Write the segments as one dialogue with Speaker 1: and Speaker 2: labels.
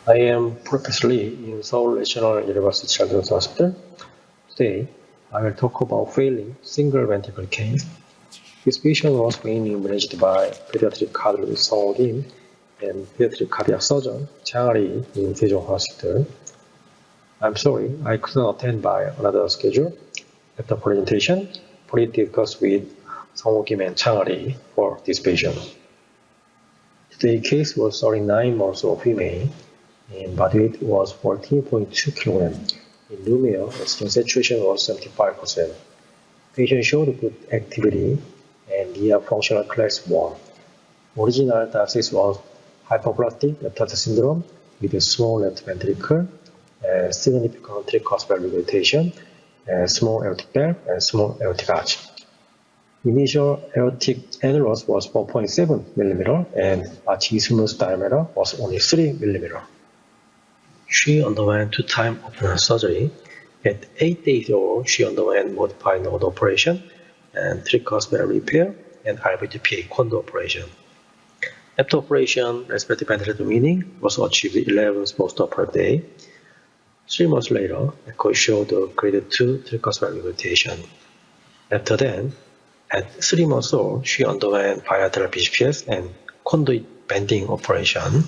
Speaker 1: I am Professor Lee in Seoul National University Children's Hospital. Today, I will talk about failing single ventricle case. This patient was mainly managed by pediatric cardiologist Song Kim and pediatric cardiac surgeon Chang Lee in Seoul Hospital. I'm sorry I could not attend by another schedule. After presentation, please discuss with Song Kim and Chang Lee for this patient. Today's case was 39 months old female. And body weight was 14.2 kg. In Lumia, oxygen saturation was 75%. Patient showed good activity and near functional class 1. Original diagnosis was hypoplastic left heart syndrome with a small left ventricle, and significant tricuspid valve regurgitation, and small aortic valve, and small aortic arch. Initial aortic annulus was 4.7 mm and arch-isthmus diameter was only 3 mm. She underwent two-time open surgery. At 8 days old, she underwent modified node operation and tricuspid repair and RVTPA condo operation. After operation, respiratory ventilator weaning was achieved 11 post-op per day. 3 months later, echo showed a grade 2 tricuspid regurgitation. After that, at 3 months old, she underwent bilateral BCPS and conduit bending operation.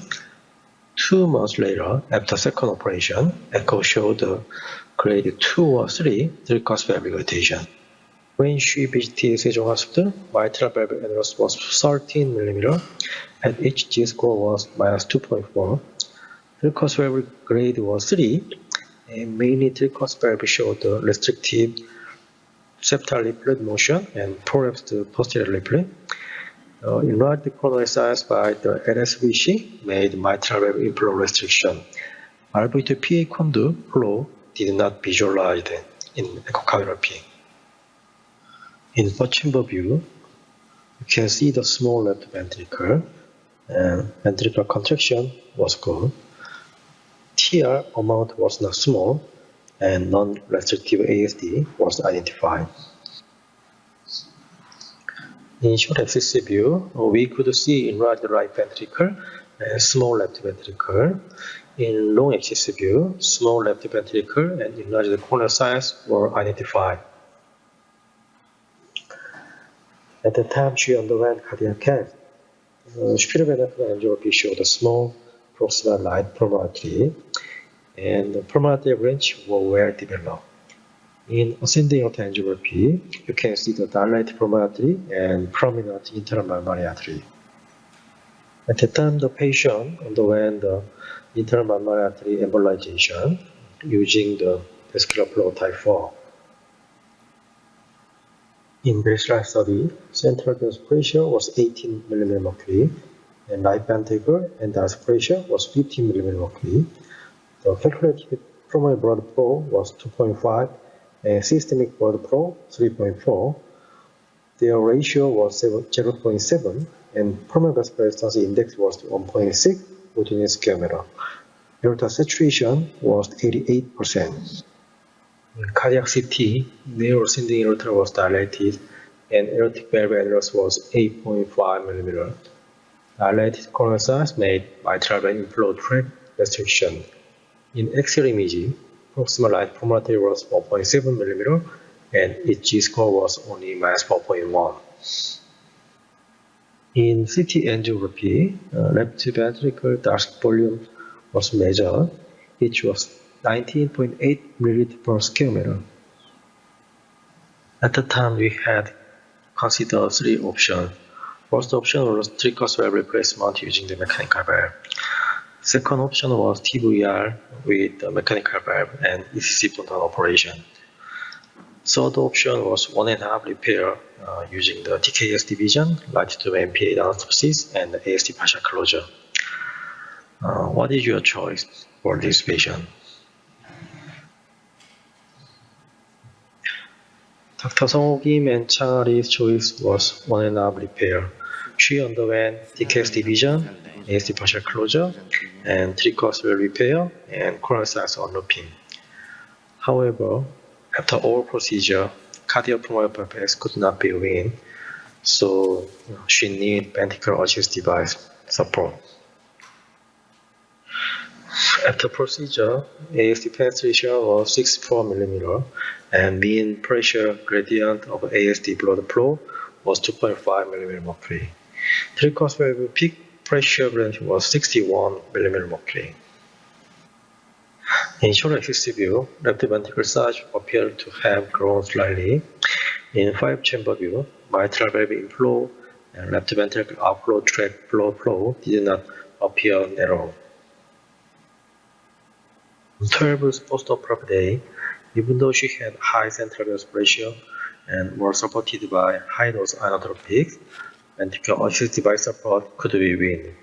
Speaker 1: 2 months later, after second operation, echo showed a grade 2 or 3 tricuspid regurgitation. When she visited Seoul Hospital, mitral valve annulus was 13 mm, and HG score was minus 2.4. Tricuspid grade was 3, and mainly tricuspid valve showed a restrictive septal leaflet motion and prolapsed posterior leaflet. Enlarged coronary size by the NSVC made mitral valve inflow restriction. RVTPA conduit flow did not visualize in echocardiography. In first chamber view, you can see the small left ventricle, and ventricular contraction was good. TR amount was not small, and non-restrictive ASD was identified. In short APCIS view, we could see enlarged right ventricle and small left ventricle. In long APCIS view, small left ventricle and enlarged coronary size were identified. At the time she underwent cardiac cath, superior ventricular angiography showed a small proximal right pulmonary artery, and the pulmonary branch were well developed. In ascending aortic angiography, you can see the dilated pulmonary artery and prominent internal mammary artery. At the time, the patient underwent the internal mammary artery embolization using the vascular flow type 4. In baseline study, central venous pressure was 18 mmHg, and right ventricle and diastolic pressure was 15 mmHg. The calculated pulmonary blood flow was 2.5. and systemic blood flow 3.4. Their ratio was 0.7 and pulmonary vascular resistance index was 1.6 within square meter. Aortic saturation was 88%. In cardiac CT, narrow ascending aorta was dilated and aortic valve annulus was 8.5 mm. Dilated coronary size made mitral valve inflow tract restriction. In X-ray imaging, proximal right pulmonary was 4.7 mm and its G-score was only minus 4.1. In CT angiography, left ventricle diastolic volume was measured, which was 19.8 ml per square meter. At the time, we had considered 3 options. First option was tricuspid valve replacement using the mechanical valve. Second option was TVR with the mechanical valve and ECC bundle operation. Third option was 1.5 repair using the TKS division, latitude MPA anastomosis, and the ASD partial closure. What is your choice for this patient? Dr. Song Kim and Chang Lee's choice was 1.5 repair. She underwent TKS division, ASD partial closure, and tricuspid repair and coronary size unlooping. However, after all procedure, cardiopulmonary bypass could not be weaned, so she needed ventricular assist device support. After procedure, ASD penetration was 64 mm and mean pressure gradient of ASD blood flow was 2.5 mmHg. Varicose valve peak pressure gradient was 61 mmHg. In short axis view, left ventricle size appeared to have grown slightly. In 5-chamber view, mitral valve inflow and left ventricle outflow tract blood flow did not appear narrow. On 12th post-operative day, even though she had high central venous pressure and was supported by high-dose inotropics, ventricular assist device support could be weaned.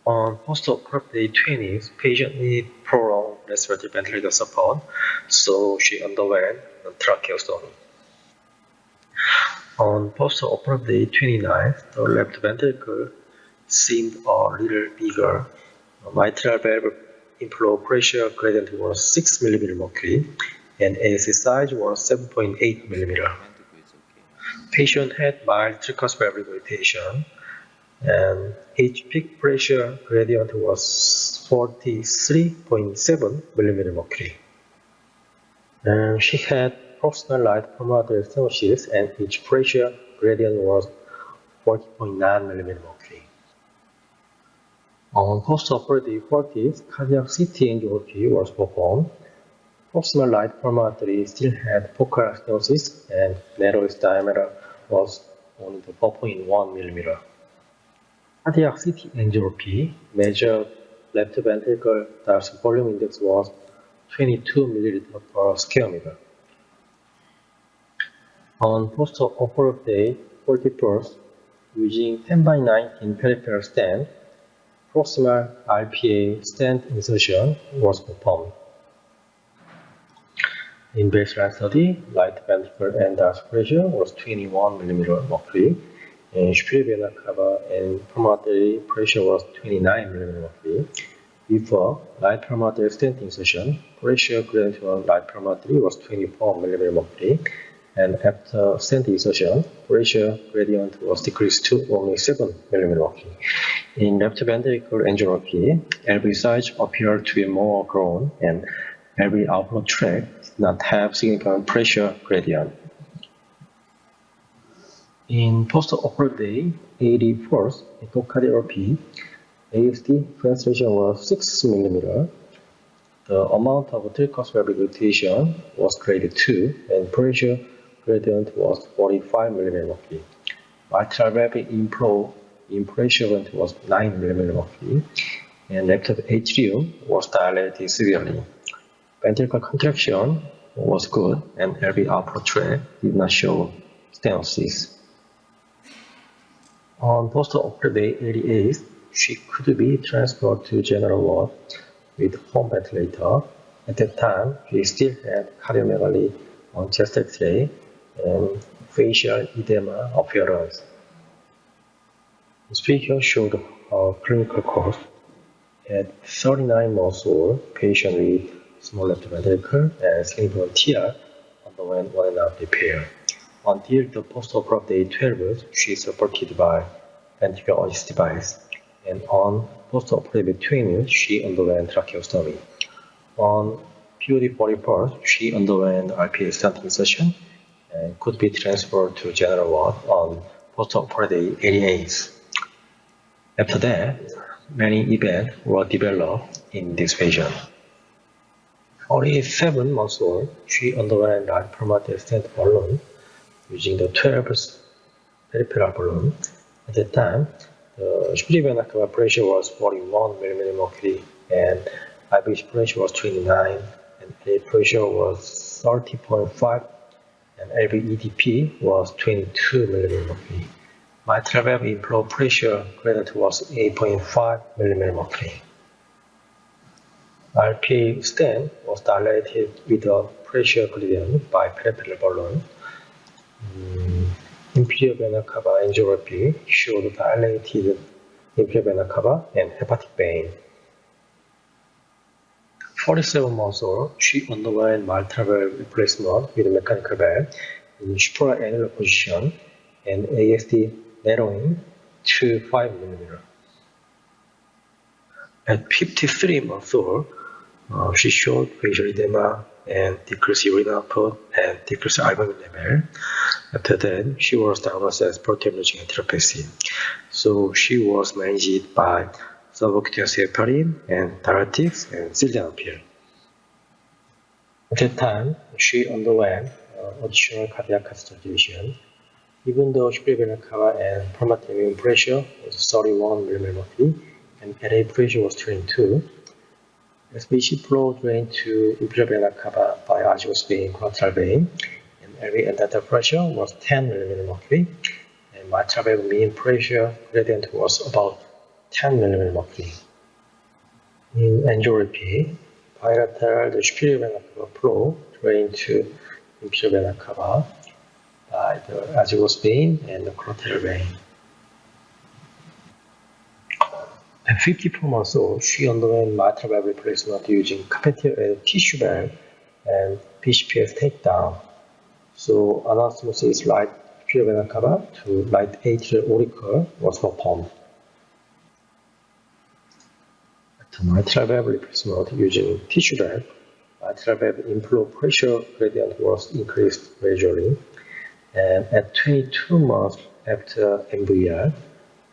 Speaker 1: On post-operative day 20, patient needed prolonged respiratory ventilator support, so she underwent tracheostomy. On post-operative day 29, the left ventricle seemed a little bigger. Mitral valve inflow pressure gradient was 6 mmHg and AC size was 7.8 mm. Patient had mild tricuspid valve regurgitation and H peak pressure gradient was 43.7 mmHg. And she had proximal right pulmonary stenosis and H pressure gradient was 40.9 mmHg. On post-operative practice, cardiac CT angiography was performed. Proximal right pulmonary still had focal stenosis and narrowest diameter was only 4.1 mm. Cardiac CT angiography measured left ventricle diastolic volume index was 22 ml per square meter. On post-operative day 41st, using 10x19 peripheral stent, proximal RPA stent insertion was performed. In baseline study, right ventricle end diastolic pressure was 21 mmHg, and superior vena cava and pulmonary pressure was 29 mmHg. Before right pulmonary stent insertion, pressure gradient on right pulmonary was 24 mmHg, and after stent insertion, pressure gradient was decreased to only 7 mmHg. In left ventricle angiography, LV size appeared to be more grown, and LV outflow tract did not have significant pressure gradient. In post-operative day 81st echocardiography, ASD penetration was 6 mm. The amount of tricuspid valve regurgitation was grade 2 and pressure gradient was 45 mmHg. Mitral valve inflow in pressure gradient was 9 mmHg and left atrium was dilated severely. Ventricular contraction was good and LV outflow tract did not show stenosis. On post-operative day 88, she could be transferred to general ward with home ventilator. At that time, she still had cardiomegaly on chest X-ray and facial edema appearance. This figure showed her clinical course. At 39 months old, patient with small left ventricle and significant TR underwent 1.5 repair. Until the post-operative day 12, she is supported by ventricular assist device, and on post-operative 20, she underwent tracheostomy. On POD 41st, she underwent RPA stent insertion and could be transferred to general ward on post-operative 88. After that, many events were developed in this patient. 47 months old, she underwent right pulmonary stent balloon using the 12th peripheral balloon. At that time, the superior vena cava pressure was 41 mmHg and IVC pressure was 29 and LV pressure was 30.5 and LV EDP was 22 mmHg. Mitral valve inflow pressure gradient was 8.5 mmHg. RPA stent was dilated with a pressure gradient by peripheral balloon. Inferior vena cava angiography showed dilated inferior vena cava and hepatic vein. 47 months old, she underwent mitral valve replacement with mechanical valve in supraannular position and ASD narrowing to 5 mm. At 53 months old, she showed facial edema and decreased urine output and decreased albumin level. After that, she was diagnosed as protein-losing enteropathy. So she was managed by subcutaneous heparin and diuretics and sildenafil. At that time, she underwent additional cardiac catheterization. Even though superior cava and pulmonary mean pressure was 31 mmHg and LA pressure was 22, SBC flow drained to inferior vena cava by arterial vein, collateral vein, and LV endothelial pressure was 10 mmHg, and mitral valve mean pressure gradient was about 10 mmHg. In angiography, bilateral superior vena cava flow drained to inferior vena cava by the arterial vein and the collateral vein. At 54 months old, she underwent mitral valve replacement using catheter tissue valve and PCPS takedown. So anastomosis right superior vena cava to right atrial auricle was performed. After mitral valve replacement using tissue valve, mitral valve inflow pressure gradient was increased gradually. And at 22 months after MVR,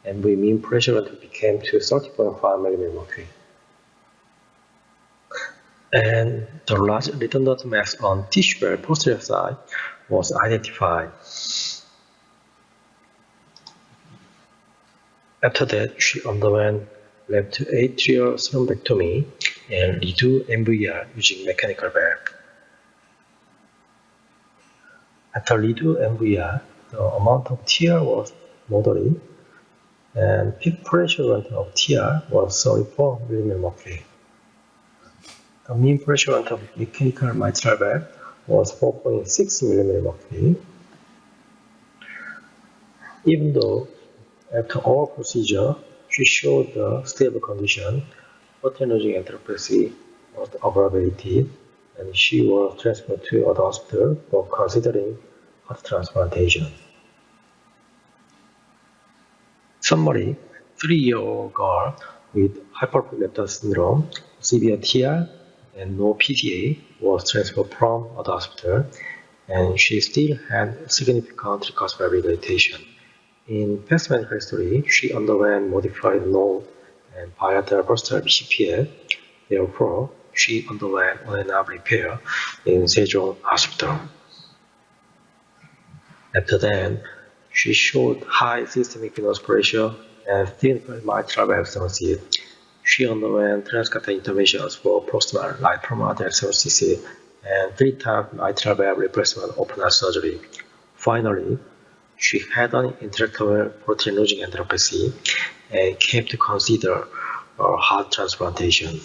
Speaker 1: MV mean pressure became to 30.5 mmHg. And the large redundant mass on tissue valve posterior side was identified. After that, she underwent left atrial thrombectomy and redo MVR using mechanical valve. After redo MVR, the amount of TR was moderate, and peak pressure of TR was 34 mmHg. The mean pressure of mechanical mitral valve was 4.6 mmHg. Even though after all procedure, she showed a stable condition, protein-losing enteropathy was aggravated, and she was transferred to other hospital for considering heart transplantation. Summary: 3-year-old girl with hyperproliferative syndrome, severe TR, and no PTA was transferred from other hospital, and she still had significant recursive rehabilitation. In past medical history, she underwent modified node and bilateral versatile BCPL. Therefore, she underwent on and off repair in Sejong Hospital. After that, she showed high systemic venous pressure and significant mitral valve stenosis. She underwent transcatheter interventions for proximal right pulmonary stenosis and 3 times mitral valve replacement open heart surgery. Finally, she had an intractable protein-losing enteropathy and came to consider heart transplantation.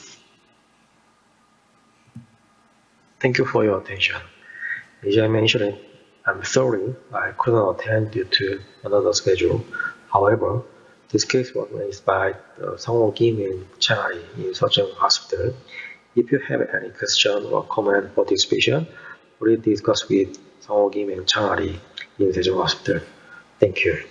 Speaker 1: Thank you for your attention. As I mentioned, I'm sorry I couldn't attend due to another schedule. However, this case was managed by Sungwoo Kim in Shanghai in Seoul Hospital. If you have any question or comment for this patient, please discuss with Sungwoo Kim in Shanghai in Seoul Hospital. Thank you.